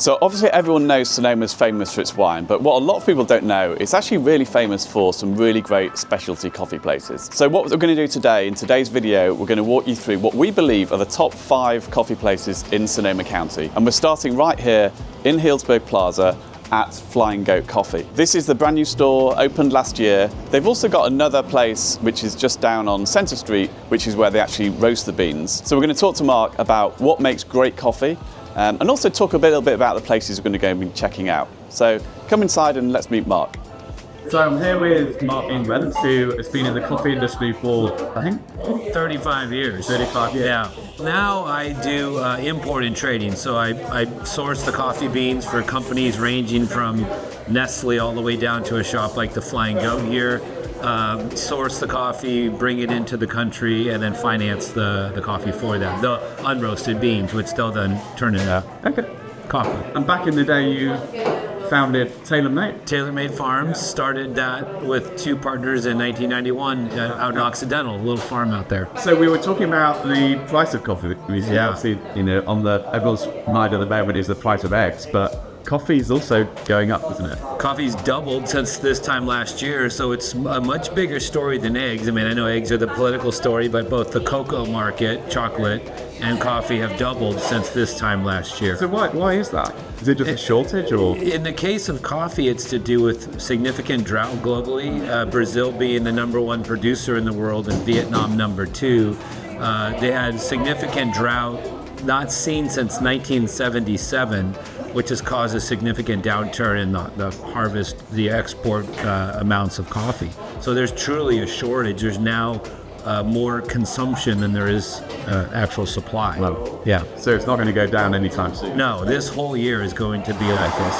So obviously everyone knows Sonoma is famous for its wine, but what a lot of people don't know, it's actually really famous for some really great specialty coffee places. So what we're going to do today, in today's video, we're going to walk you through what we believe are the top 5 coffee places in Sonoma County. And we're starting right here in Healdsburg Plaza at Flying Goat Coffee. This is the brand new store, opened last year. They've also got another place which is just down on Center Street, which is where they actually roast the beans. So we're going to talk to Mark about what makes great coffee, and also talk a little bit about the places we're going to go and be checking out. So come inside and let's meet Mark. So I'm here with Mark England, who has been in the coffee industry for, I think, 35 years. 35 years. Yeah. Now I do import and trading. So I source the coffee beans for companies ranging from Nestle all the way down to a shop like the Flying Goat here. Source the coffee, bring it into the country, and then finance the coffee for them. The unroasted beans, which they'll then turn into coffee. And back in the day, you founded TaylorMade. TaylorMade Farms, started that with 2 partners in 1991 out in Occidental, a little farm out there. So we were talking about the price of coffee. Yeah. Obviously, on everyone's mind at the moment is the price of eggs, but coffee is also going up, isn't it? Coffee's doubled since this time last year, so it's a much bigger story than eggs. I mean, I know eggs are the political story, but both the cocoa market, chocolate, and coffee have doubled since this time last year. So why is that? Is it just a shortage, or? In the case of coffee, it's to do with significant drought globally. Brazil being the #1 producer in the world and Vietnam #2. They had significant drought not seen since 1977, which has caused a significant downturn in the harvest, the export amounts of coffee. So there's truly a shortage. There's now more consumption than there is actual supply. Wow. Yeah. So it's not going to go down anytime soon? No, this whole year is going to be like this.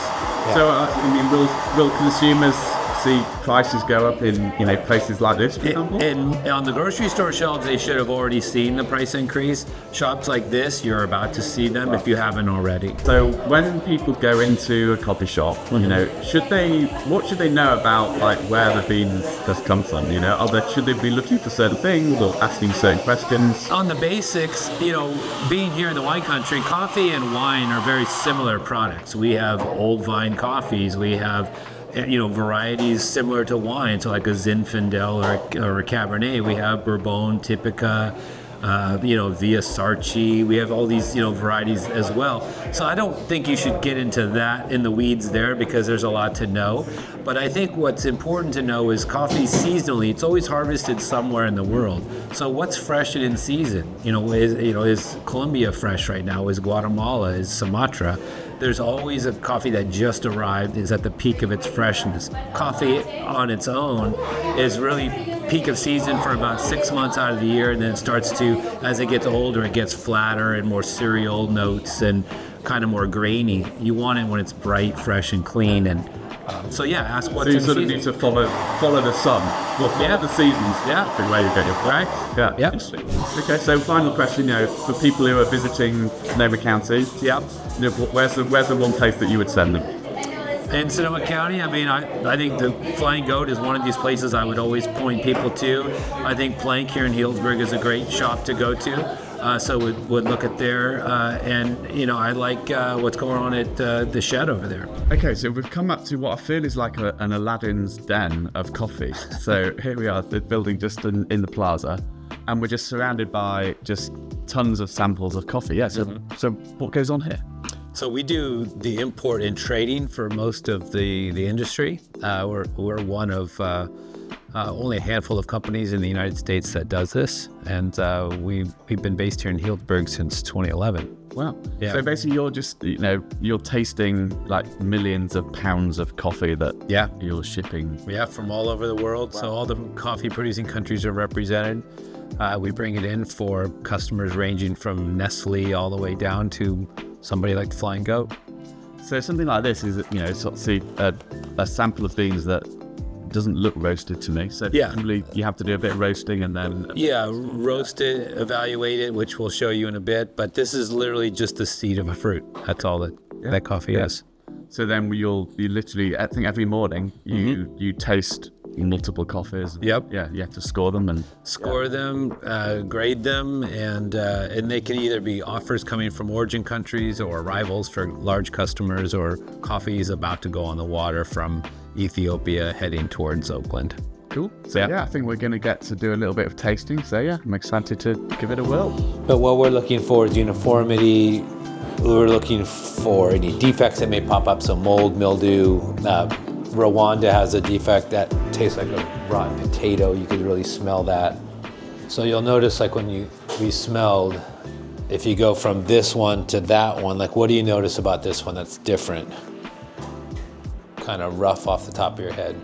Yeah. So, will consumers see prices go up in places like this, for example? On the grocery store shelves, they should have already seen the price increase. Shops like this, you're about to see them if you haven't already. So when people go into a coffee shop, what should they know about where the beans just come from? Should they be looking for certain things or asking certain questions? On the basics, being here in the wine country, coffee and wine are very similar products. We have old vine coffees. We have varieties similar to wine, so like a Zinfandel or a Cabernet. We have Bourbon, Typica, Via Sarchi. We have all these, varieties as well. So I don't think you should get into that in the weeds there because there's a lot to know. But I think what's important to know is coffee seasonally. It's always harvested somewhere in the world. So what's fresh and in season? Is Colombia fresh right now? Is Guatemala? Is Sumatra? There's always a coffee that just arrived, is at the peak of its freshness. Coffee on its own is really peak of season for about 6 months out of the year, and then it starts to, as it gets older, it gets flatter and more cereal notes and kind of more grainy. You want it when it's bright, fresh, and clean. And ask what's in season. So you need to follow the sun. Well, the seasons. Yeah. The way you get your right. Yeah. Yep. Okay. So final question, for people who are visiting Sonoma County. Yep. Where's the one place that you would send them? In Sonoma County, I think the Flying Goat is one of these places I would always point people to. I think Plank here in Healdsburg is a great shop to go to. So would look at there, and I like what's going on at the shed over there. Okay, so we've come up to what I feel is like an Aladdin's den of coffee. So here we are, the building just in the plaza, and we're just surrounded by just tons of samples of coffee. Yeah. So what goes on here? So we do the import and trading for most of the industry. We're one of only a handful of companies in the United States that does this, and we've been based here in Healdsburg since 2011. Wow. Yeah. So basically you're just, you're tasting like millions of pounds of coffee that you're shipping. Yeah, from all over the world. Wow. So all the coffee producing countries are represented. We bring it in for customers ranging from Nestle all the way down to somebody like the Flying Goat. So something like this is, sort of a sample of beans that doesn't look roasted to me. So presumably you have to do a bit of roasting and then... Yeah, roast it, evaluate it, which we'll show you in a bit. But this is literally just the seed of a fruit. That's all that coffee is. So then you literally, I think every morning, you taste multiple coffees. Yep. Yeah, you have to score them and Score them, grade them, and they can either be offers coming from origin countries or arrivals for large customers, or coffees about to go on the water from Ethiopia heading towards Oakland. Cool. So Yeah. yeah, I think we're going to get to do a little bit of tasting. So yeah, I'm excited to give it a whirl. But what we're looking for is uniformity. We're looking for any defects that may pop up, so mold, mildew. Rwanda has a defect that tastes like a rotten potato. You could really smell that. So you'll notice, like when we smelled, if you go from this one to that one, like what do you notice about this one that's different? Kind of rough off the top of your head.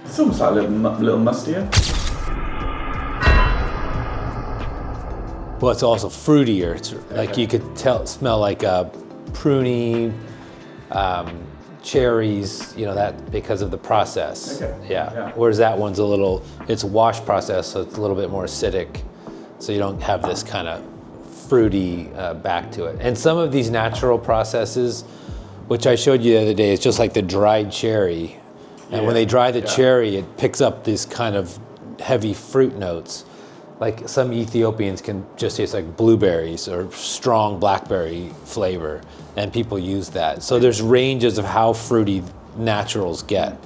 It's almost like a little mustier. Well, it's also fruitier. It's like you could smell like pruny, cherries, that because of the process. Okay. Yeah. Whereas that one's it's a wash process, so it's a little bit more acidic. So you don't have this kind of fruity back to it. And some of these natural processes, which I showed you the other day, is just like the dried cherry. And when they dry the cherry, it picks up these kind of heavy fruit notes. Like some Ethiopians can just taste like blueberries or strong blackberry flavor, and people use that. So there's ranges of how fruity naturals get.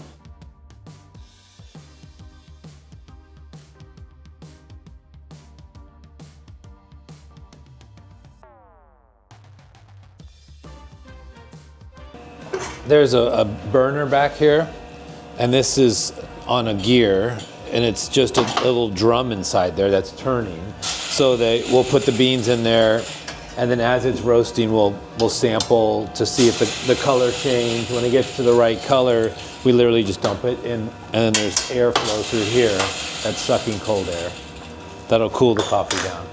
There's a burner back here, and this is on a gear, and it's just a little drum inside there that's turning. So we'll put the beans in there, and then as it's roasting, we'll sample to see if the color change. When it gets to the right color, we literally just dump it in, and then there's airflow through here that's sucking cold air. That'll cool the coffee down.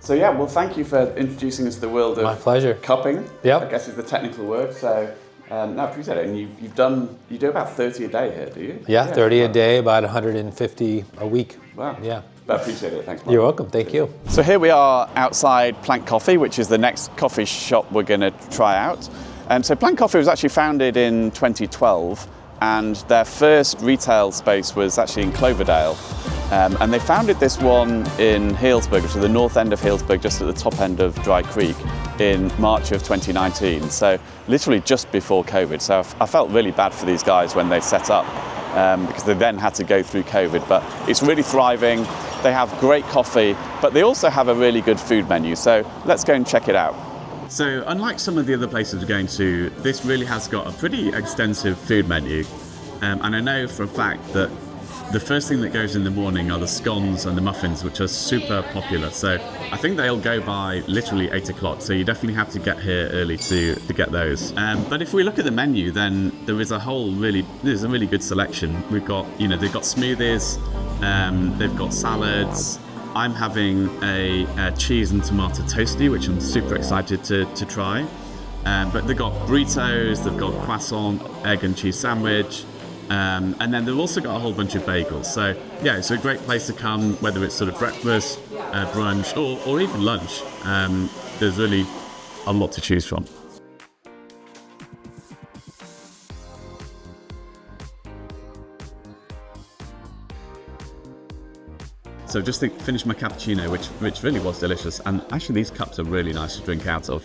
So yeah, well, thank you for introducing us to the world of My pleasure. cupping. Yep. I guess is the technical word. So no, I appreciate it. And you do about 30 a day here, do you? Yeah, 30 a day, about 150 a week. Wow. Yeah. I appreciate it. Thanks, Mark. You're welcome. Thank you. So here we are outside Plank Coffee, which is the next coffee shop we're going to try out. So Plank Coffee was actually founded in 2012, and their first retail space was actually in Cloverdale. And they founded this one in Healdsburg, which is the north end of Healdsburg, just at the top end of Dry Creek, in March of 2019. So literally just before COVID. So I felt really bad for these guys when they set up, because they then had to go through COVID. But it's really thriving. They have great coffee, but they also have a really good food menu. So let's go and check it out. So unlike some of the other places we're going to, this really has got a pretty extensive food menu. And I know for a fact that the first thing that goes in the morning are the scones and the muffins, which are super popular. So I think they'll go by literally 8 o'clock. So you definitely have to get here early to get those. But if we look at the menu, then there's a really good selection. We've got, they've got smoothies, they've got salads. I'm having a cheese and tomato toasty, which I'm super excited to try. But they've got burritos, they've got croissant, egg and cheese sandwich. And then they've also got a whole bunch of bagels. So yeah, it's a great place to come, whether it's sort of breakfast, brunch, or even lunch. There's really a lot to choose from. So just to finish my cappuccino, which really was delicious. And actually these cups are really nice to drink out of.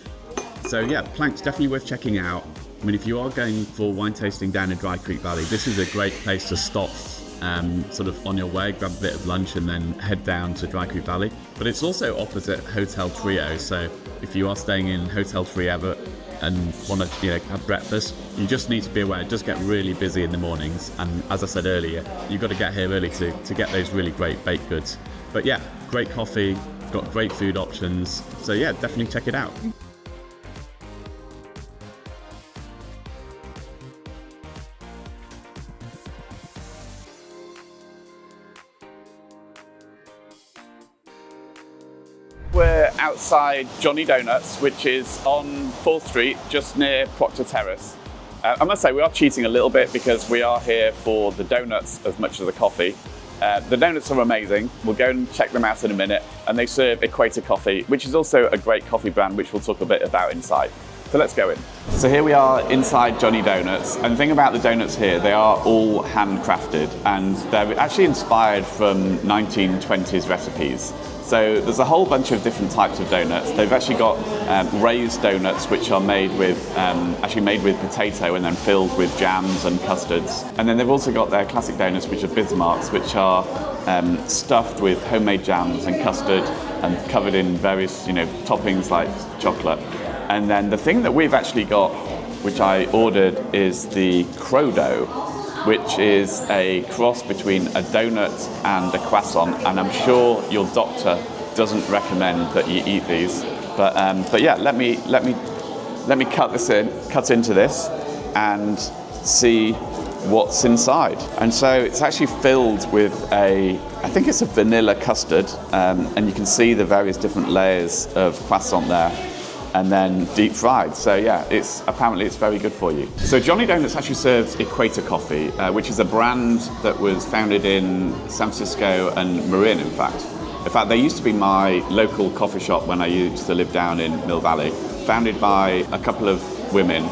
So yeah, Plank's definitely worth checking out. I mean, if you are going for wine tasting down in Dry Creek Valley, this is a great place to stop sort of on your way, grab a bit of lunch and then head down to Dry Creek Valley. But it's also opposite Hotel Trio, so if you are staying in Hotel Trio and want to have breakfast, you just need to be aware, it does get really busy in the mornings, and as I said earlier, you've got to get here early to get those really great baked goods. But yeah, great coffee, got great food options, so yeah, definitely check it out. We're outside Johnny Donuts, which is on 4th Street, just near Proctor Terrace. I must say we are cheating a little bit because we are here for the donuts as much as the coffee. The donuts are amazing. We'll go and check them out in a minute. And they serve Equator coffee, which is also a great coffee brand, which we'll talk a bit about inside. So let's go in. So here we are inside Johnny Donuts, and the thing about the donuts here, they are all handcrafted, and they're actually inspired from 1920s recipes. So there's a whole bunch of different types of donuts. They've actually got raised donuts, which are made with potato and then filled with jams and custards. And then they've also got their classic donuts, which are Bismarcks, which are stuffed with homemade jams and custard and covered in various, toppings like chocolate. And then the thing that we've actually got, which I ordered, is the crow dough, which is a cross between a donut and a croissant. And I'm sure your doctor doesn't recommend that you eat these. But yeah, let me cut into this and see what's inside. And so it's actually filled with I think it's a vanilla custard, and you can see the various different layers of croissant there, and then deep fried. So yeah, apparently it's very good for you. So Johnny Donuts actually serves Equator coffee, which is a brand that was founded in San Francisco and Marin, in fact. In fact, they used to be my local coffee shop when I used to live down in Mill Valley, founded by a couple of women,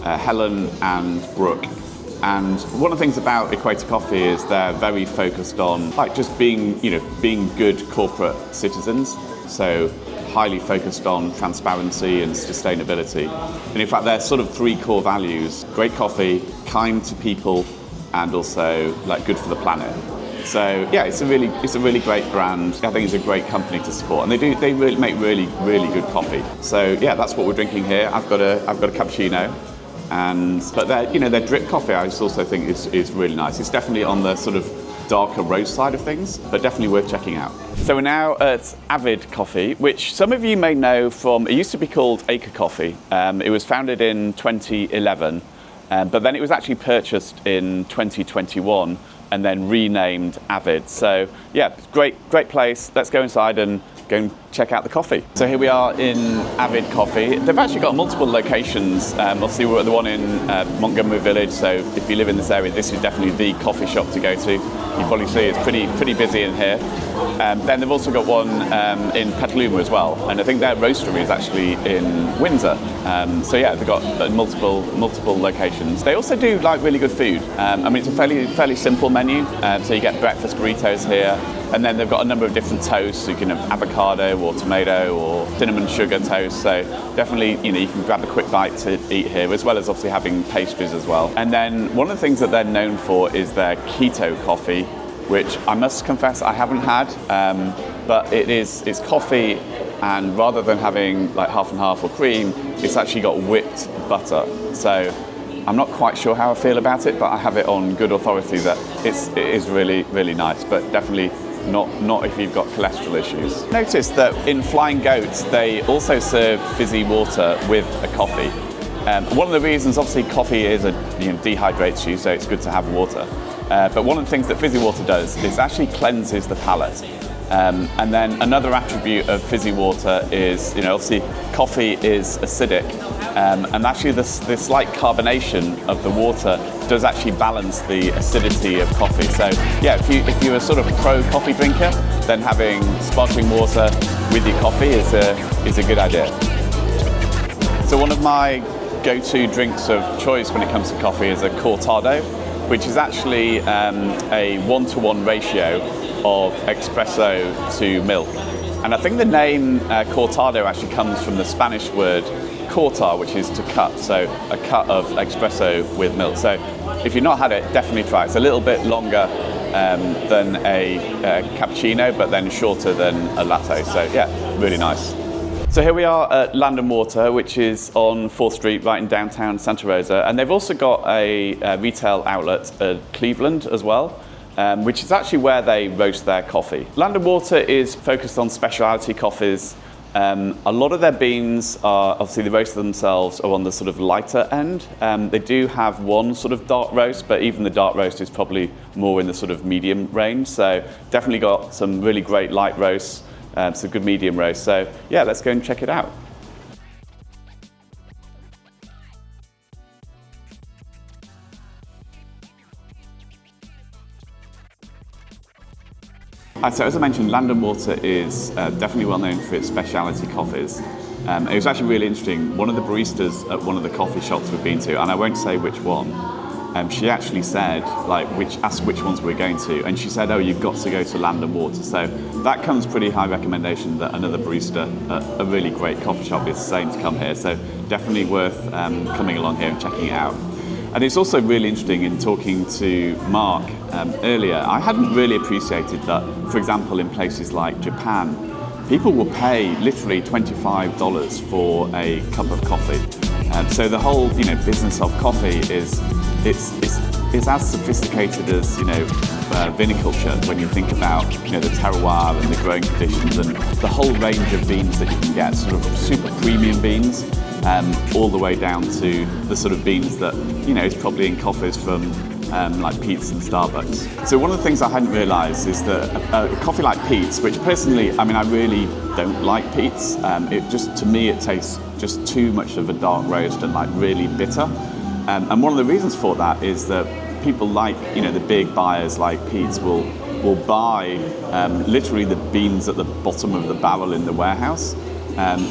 Helen and Brooke. And one of the things about Equator Coffee is they're very focused on just being good corporate citizens. So highly focused on transparency and sustainability. And in fact, their sort of three core values: great coffee, kind to people, and also good for the planet. So yeah, it's a really great brand. I think it's a great company to support, and they really make really good coffee. So yeah, that's what we're drinking here. I've got a cappuccino. But their drip coffee I also think is really nice. It's definitely on the sort of darker roast side of things, but definitely worth checking out. So we're now at Avid Coffee, which some of you may know from, it used to be called Acre Coffee. It was founded in 2011, but then it was actually purchased in 2021 and then renamed Avid. So yeah, great place. Let's go inside and go and check out the coffee. So here we are in Avid Coffee. They've actually got multiple locations. Obviously we're at the one in Montgomery Village, so if you live in this area, this is definitely the coffee shop to go to. You probably see it's pretty busy in here. Then they've also got one in Petaluma as well, and I think their roastery is actually in Windsor. So yeah, they've got multiple locations. They also do really good food. It's a fairly simple menu. So you get breakfast burritos here, and then they've got a number of different toasts. So you can have avocado or tomato or cinnamon sugar toast. So definitely, you can grab a quick bite to eat here, as well as obviously having pastries as well. And then one of the things that they're known for is their keto coffee, which I must confess I haven't had, but it's coffee, and rather than having half and half or cream, it's actually got whipped butter. So I'm not quite sure how I feel about it, but I have it on good authority that it is really nice, but definitely not if you've got cholesterol issues. Notice that in Flying Goats, they also serve fizzy water with a coffee. One of the reasons, obviously, coffee dehydrates you, so it's good to have water. But one of the things that fizzy water does is actually cleanses the palate. And then another attribute of fizzy water is, obviously coffee is acidic, and actually the slight carbonation of the water does actually balance the acidity of coffee. So yeah, if you're a sort of pro coffee drinker, then having sparkling water with your coffee is a good idea. So one of my go-to drinks of choice when it comes to coffee is a cortado, which is actually a 1-to-1 ratio of espresso to milk. And I think the name cortado actually comes from the Spanish word cortar, which is to cut, so a cut of espresso with milk. So if you've not had it, definitely try it. It's a little bit longer than a cappuccino, but then shorter than a latte. So yeah, really nice. So here we are at Land and Water, which is on 4th Street, right in downtown Santa Rosa. And they've also got a retail outlet at Cleveland as well, which is actually where they roast their coffee. Land and Water is focused on specialty coffees. A lot of their beans are, obviously the roast themselves are on the sort of lighter end. They do have one sort of dark roast, but even the dark roast is probably more in the sort of medium range. So definitely got some really great light roasts. Some good medium roast. So yeah, let's go and check it out. So as I mentioned, Land and Water is definitely well known for its specialty coffees. It was actually really interesting. One of the baristas at one of the coffee shops we've been to, and I won't say which one, she actually said, asked which ones we're going to, and she said, oh, you've got to go to Land and Water. So that comes pretty high recommendation that another barista at a really great coffee shop is saying to come here. So definitely worth coming along here and checking it out. And it's also really interesting in talking to Mark earlier, I hadn't really appreciated that, for example, in places like Japan, people will pay literally $25 for a cup of coffee. So the whole, business of coffee is as sophisticated as, viniculture when you think about, the terroir and the growing conditions and the whole range of beans that you can get, sort of super premium beans, all the way down to the sort of beans that, is probably in coffees from like Pete's and Starbucks. So one of the things I hadn't realised is that a coffee like Pete's, which personally, I really don't like Pete's. To me, it tastes just too much of a dark roast and like really bitter. And one of the reasons for that is that people like, the big buyers like Pete's will buy literally the beans at the bottom of the barrel in the warehouse.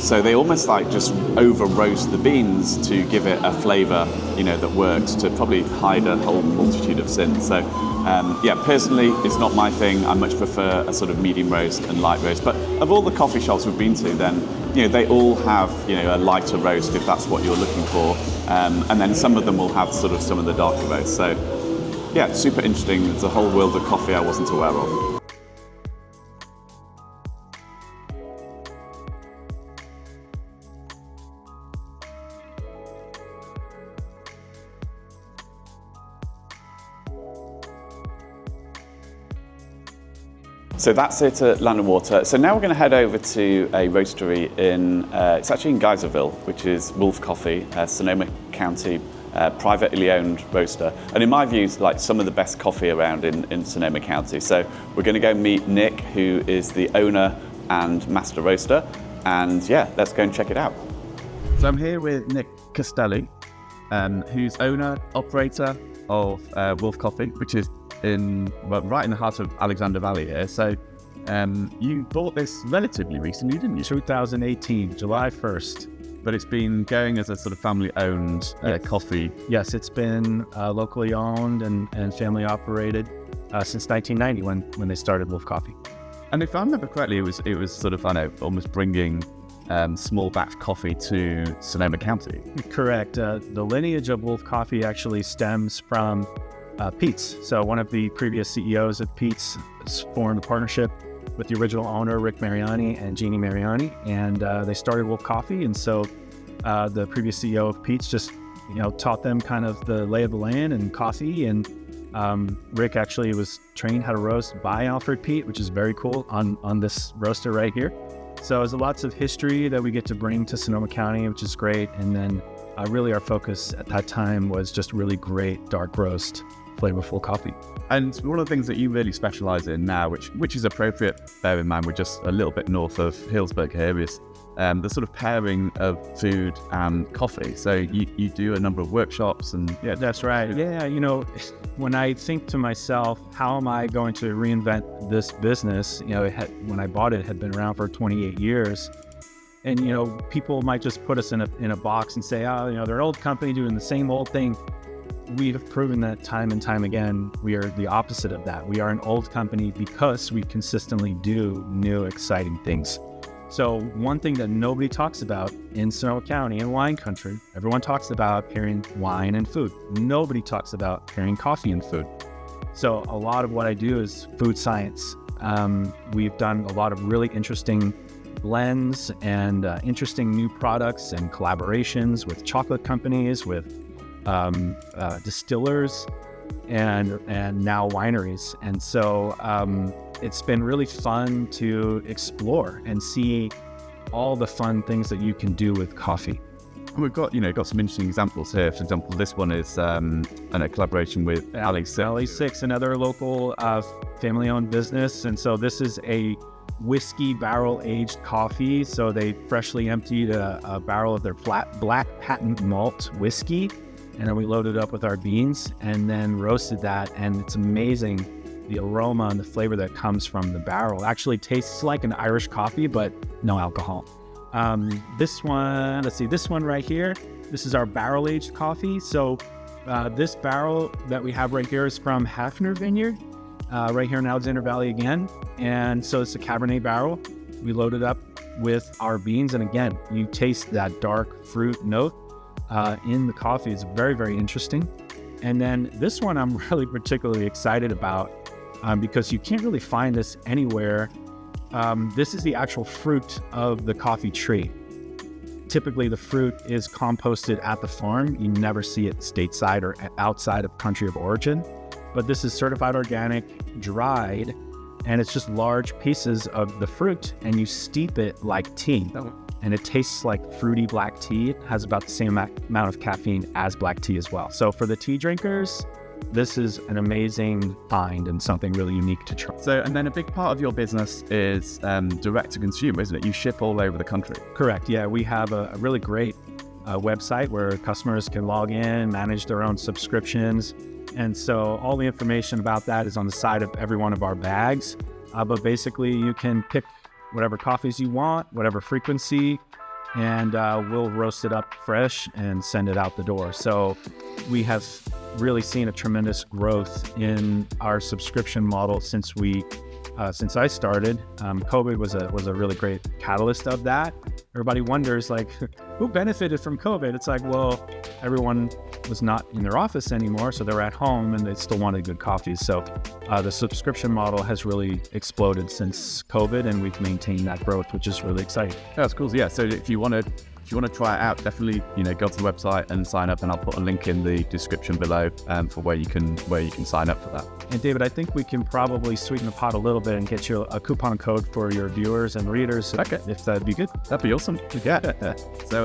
So they almost like just over roast the beans to give it a flavour, that works to probably hide a whole multitude of sins. So personally, it's not my thing. I much prefer a sort of medium roast and light roast. But of all the coffee shops we've been to, then they all have a lighter roast if that's what you're looking for, and then some of them will have sort of some of the darker roasts. So yeah, it's super interesting. There's a whole world of coffee I wasn't aware of. So that's it at Land and Water. So now we're going to head over to a roastery it's actually in Geyserville, which is Wolf Coffee, Sonoma County, privately owned roaster. And in my view, it's like some of the best coffee around in Sonoma County. So we're going to go meet Nick, who is the owner and master roaster. And yeah, let's go and check it out. So I'm here with Nick Castelli, who's owner, operator of Wolf Coffee, which is right in the heart of Alexander Valley here. So you bought this relatively recently, didn't you? 2018, July 1st. But it's been going as a sort of family-owned coffee. Yes, it's been locally owned and family operated since 1990 when they started Wolf Coffee. And if I remember correctly, it was sort of, almost bringing small batch coffee to Sonoma County. Correct. The lineage of Wolf Coffee actually stems from Pete's. So one of the previous CEOs of Pete's formed a partnership with the original owner, Rick Mariani and Jeannie Mariani, and they started Wolf Coffee. And so the previous CEO of Pete's just, taught them kind of the lay of the land and coffee. And Rick actually was trained how to roast by Alfred Peete, which is very cool on this roaster right here. So there's lots of history that we get to bring to Sonoma County, which is great. And then really our focus at that time was just really great dark roast, flavorful coffee. And one of the things that you really specialise in now, which is appropriate, bear in mind we're just a little bit north of Healdsburg here, is the sort of pairing of food and coffee. So you do a number of workshops and... Yeah, that's right. Yeah, when I think to myself, how am I going to reinvent this business? When I bought it, it had been around for 28 years. And, people might just put us in a box and say, they're an old company doing the same old thing. We have proven that time and time again, we are the opposite of that. We are an old company because we consistently do new, exciting things. So one thing that nobody talks about in Sonoma County and wine country, everyone talks about pairing wine and food. Nobody talks about pairing coffee and food. So a lot of what I do is food science. We've done a lot of really interesting blends and interesting new products and collaborations with chocolate companies, with distillers and now wineries. And so it's been really fun to explore and see all the fun things that you can do with coffee. And we've got some interesting examples here. For example, this one is a collaboration with Alley 6, another local family-owned business. And so this is a whiskey barrel-aged coffee. So they freshly emptied a barrel of their black patent malt whiskey, and then we loaded it up with our beans and then roasted that. And it's amazing, the aroma and the flavor that comes from the barrel. It actually tastes like an Irish coffee, but no alcohol. This one, let's see, this one right here, this is our barrel-aged coffee. So this barrel that we have right here is from Hafner Vineyard, right here in Alexander Valley again. And so it's a Cabernet barrel. We load it up with our beans. And again, you taste that dark fruit note in the coffee. It's very, very interesting. And then this one I'm really particularly excited about because you can't really find this anywhere. This is the actual fruit of the coffee tree. Typically the fruit is composted at the farm. You never see it stateside or outside of country of origin. But this is certified organic, dried, and it's just large pieces of the fruit, and you steep it like tea. And it tastes like fruity black tea. It has about the same amount of caffeine as black tea as well. So for the tea drinkers, this is an amazing find and something really unique to try. So, and then a big part of your business is direct to consumer, isn't it? You ship all over the country. Correct. Yeah, we have a really great website where customers can log in, manage their own subscriptions. And so all the information about that is on the side of every one of our bags. But basically you can pick whatever coffees you want, whatever frequency, and we'll roast it up fresh and send it out the door. So we have really seen a tremendous growth in our subscription model since I started. COVID was a really great catalyst of that. Everybody wonders, like, who benefited from COVID? It's like, well, everyone was not in their office anymore, so they were at home and they still wanted good coffees. So the subscription model has really exploded since COVID, and we've maintained that growth, which is really exciting. That's cool. Yeah. So if you want to try it out, definitely go to the website and sign up, and I'll put a link in the description below for where you can sign up for that. And David, I think we can probably sweeten the pot a little bit and get you a coupon code for your viewers and readers. Okay. If that'd be good. That'd be awesome. Yeah. So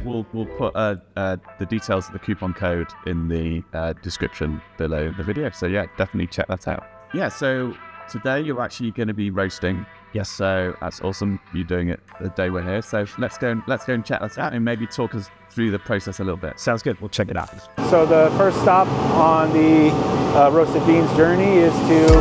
we'll put the details of the coupon code in the description below the video. So yeah, definitely check that out. Yeah. So today you're actually going to be roasting. Yes. So that's awesome. You're doing it the day we're here. So let's go and check that out and maybe talk us through the process a little bit. Sounds good. We'll check it out. So the first stop on the roasted beans journey is to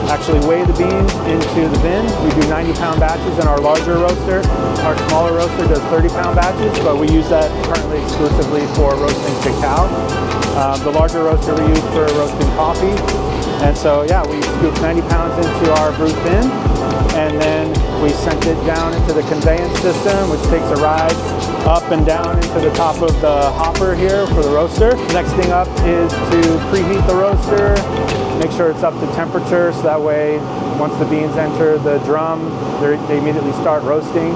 actually weigh the beans into the bin. We do 90-pound batches in our larger roaster. Our smaller roaster does 30-pound batches, but we use that currently exclusively for roasting cacao. The larger roaster we use for roasting coffee. And so yeah, we scoop 90 pounds into our brute bin, and then we sent it down into the conveyance system, which takes a ride up and down into the top of the hopper here for the roaster. Next thing up is to preheat the roaster, make sure it's up to temperature, so that way once the beans enter the drum, they immediately start roasting.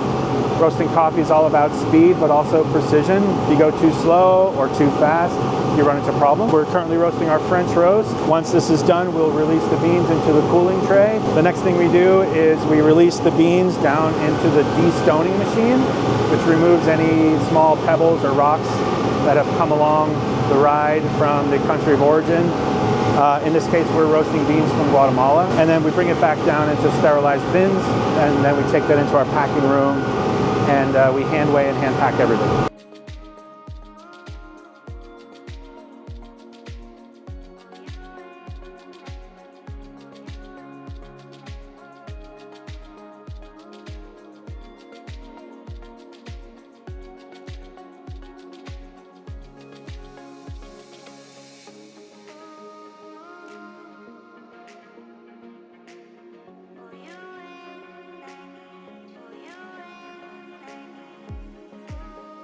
Roasting coffee is all about speed, but also precision. If you go too slow or too fast, you run into problems. We're currently roasting our French roast. Once this is done, we'll release the beans into the cooling tray. The next thing we do is we release the beans down into the de-stoning machine, which removes any small pebbles or rocks that have come along the ride from the country of origin. In this case, we're roasting beans from Guatemala. And then we bring it back down into sterilized bins, and then we take that into our packing room, and we hand weigh and hand pack everything.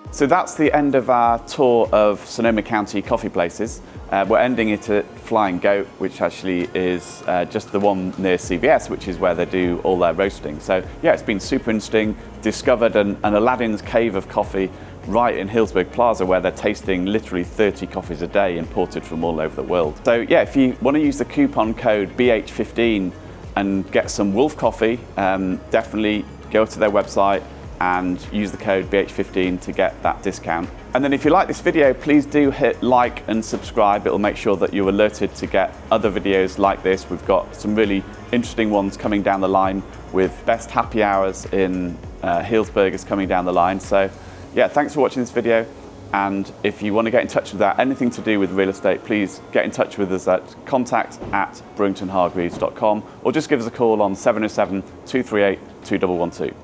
So that's the end of our tour of Sonoma County coffee places. We're ending it at Flying Goat, which actually is just the one near CVS, which is where they do all their roasting. So yeah, it's been super interesting. Discovered an Aladdin's cave of coffee right in Healdsburg Plaza, where they're tasting literally 30 coffees a day imported from all over the world. So yeah, if you want to use the coupon code BH15 and get some Wolf coffee, definitely go to their website and use the code BH15 to get that discount. And then if you like this video, please do hit like and subscribe. It'll make sure that you're alerted to get other videos like this. We've got some really interesting ones coming down the line, with best happy hours in Healdsburg is coming down the line. So yeah, thanks for watching this video. And if you want to get in touch with that, anything to do with real estate, please get in touch with us at contact@brewingtonhargreaves.com, or just give us a call on 707 238 2112.